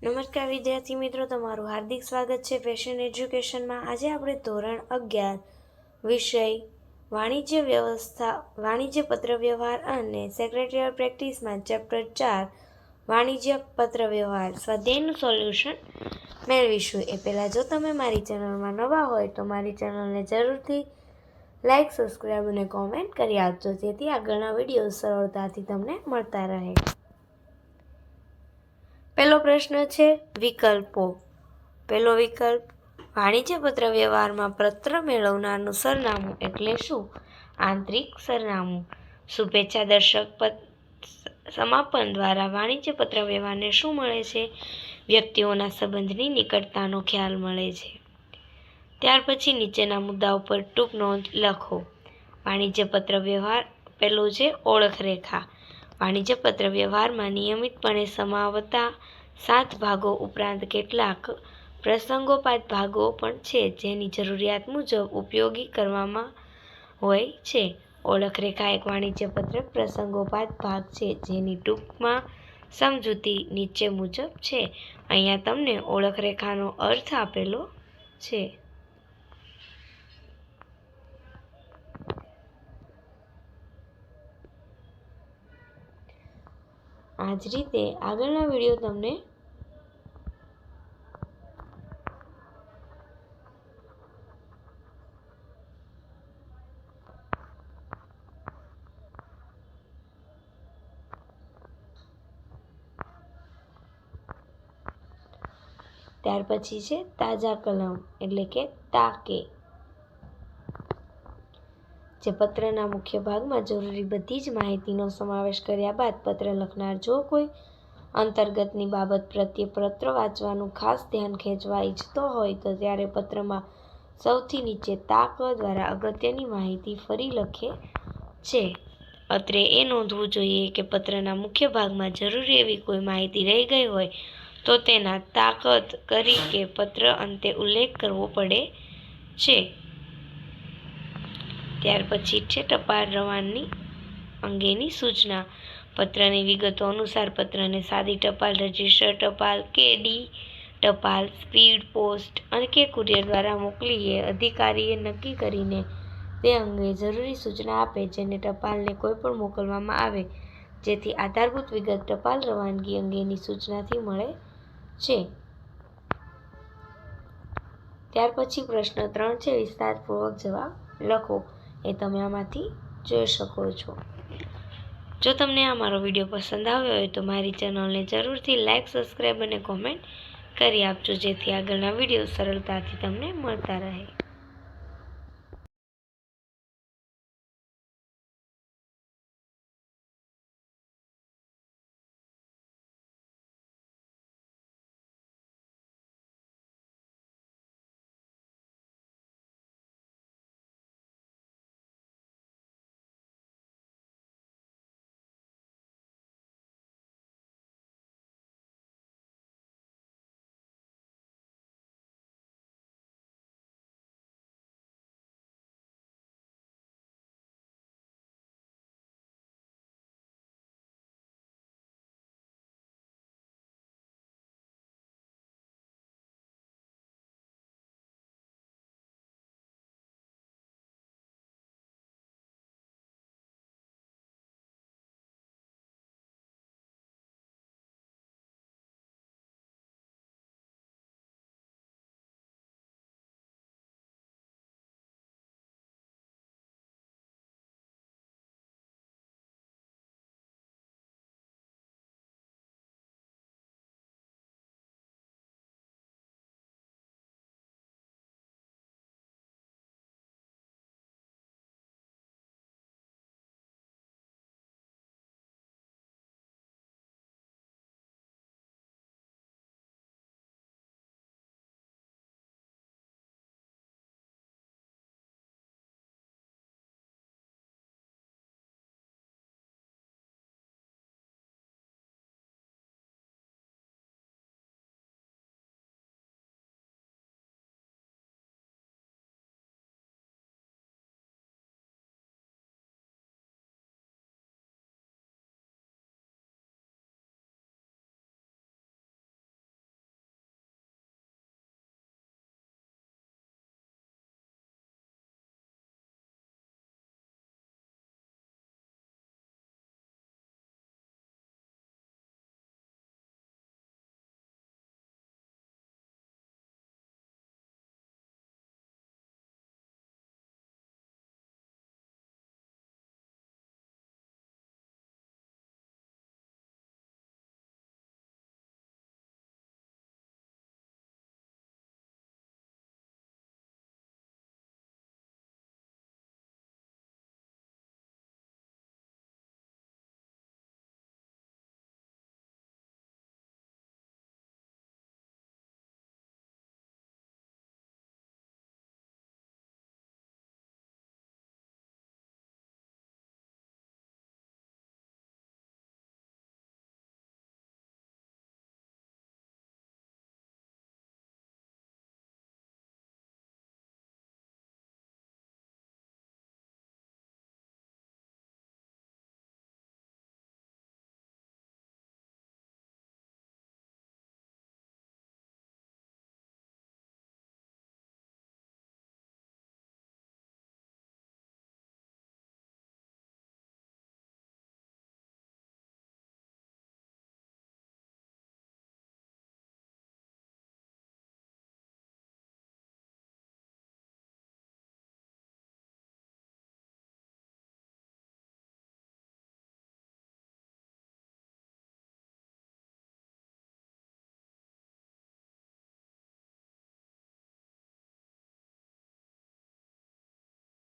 નમસ્કાર વિદ્યાર્થી મિત્રો, તમારું હાર્દિક સ્વાગત છે ફેશન એજ્યુકેશનમાં। આજે આપણે ધોરણ 11 વિષય વાણિજ્ય પત્રવ્યવહાર અને સેક્રેટરીયલ પ્રેક્ટિસમાં ચેપ્ટર 4 વાણિજ્ય પત્રવ્યવહાર સ્વાધ્યાયનું સોલ્યુશન મેળવીશું। એ પહેલાં જો તમે મારી ચેનલમાં નવા હોય તો મારી ચેનલને જરૂરથી લાઇક, સબસ્ક્રાઈબ અને કોમેન્ટ કરી આપજો, જેથી આગળના વિડીયો સરળતાથી તમને મળતા રહે। પહેલો પ્રશ્ન છે વિકલ્પો। પહેલો વિકલ્પ, વાણિજ્ય પત્ર વ્યવહારમાં પત્ર મેળવનારનું સરનામું એટલે શું? આંતરિક સરનામું। શુભેચ્છા દર્શક સમાપન દ્વારા વાણિજ્ય પત્ર વ્યવહારને શું મળે છે? વ્યક્તિઓના સંબંધની નિકટતાનો ખ્યાલ મળે છે। ત્યાર પછી નીચેના મુદ્દાઓ પર ટૂંક નોંધ લખો। વાણિજ્ય પત્ર વ્યવહાર પહેલું છે ઓળખરેખા। વાણિજ્ય પત્ર વ્યવહારમાં નિયમિતપણે સમાવતા 7 ભાગો ઉપરાંત કેટલાક પ્રસંગોપાત ભાગો પણ છે, જેની જરૂરિયાત મુજબ ઉપયોગી કરવામાં હોય છે। ઓળખરેખા એક વાણિજ્ય પત્રક પ્રસંગોપાત ભાગ છે, જેની ટૂંકમાં સમજૂતી નીચે મુજબ છે। અહીંયા તમને ઓળખરેખાનો અર્થ આપેલો છે। આ જ રીતે આગળના વિડીયો તમને ત્યાર પછી છે તાજા કલમ એટલે કે તાકે, જે પત્રના મુખ્ય ભાગમાં જરૂરી બધી જ માહિતીનો સમાવેશ કર્યા બાદ પત્ર લખનાર જો કોઈ અંતર્ગતની બાબત પ્રત્યે પત્ર વાંચવાનું ખાસ ધ્યાન ખેંચવા ઈચ્છતો હોય તો ત્યારે પત્રમાં સૌથી નીચે તાક દ્વારા અગત્યની માહિતી ફરી લખે છે। અત્રે એ નોંધવું જોઈએ કે પત્રના મુખ્ય ભાગમાં જરૂરી એવી કોઈ માહિતી રહી ગઈ હોય તો તેના તાકત કરી કે પત્ર અંતે ઉલ્લેખ કરવો પડે છે। ત્યાર પછી છે ટપાલ રવાનની અંગેની સૂચના। પત્રની વિગતો અનુસાર પત્રને સાદી ટપાલ, રજિસ્ટર ટપાલ કે ડી ટપાલ, સ્પીડ પોસ્ટ અને કે કુરિયર દ્વારા મોકલીએ અધિકારીએ નક્કી કરીને તે અંગે જરૂરી સૂચના આપે, જેને ટપાલને કોઈ પણ મોકલવામાં આવે, જેથી આધારભૂત વિગત ટપાલ રવાનગી અંગેની સૂચનાથી મળે છે। ત્યાર પછી પ્રશ્ન 3 છે વિસ્તારપૂર્વક જવાબ લખો। એ તમે આમાંથી જોઈ શકો છો। જો તમને આ મારો વિડીયો પસંદ આવ્યો હોય તો મારી ચેનલને જરૂરથી લાઇક, સબસ્ક્રાઈબ અને કોમેન્ટ કરી આપજો, જેથી આગળના વિડીયો સરળતાથી તમને મળતા રહે।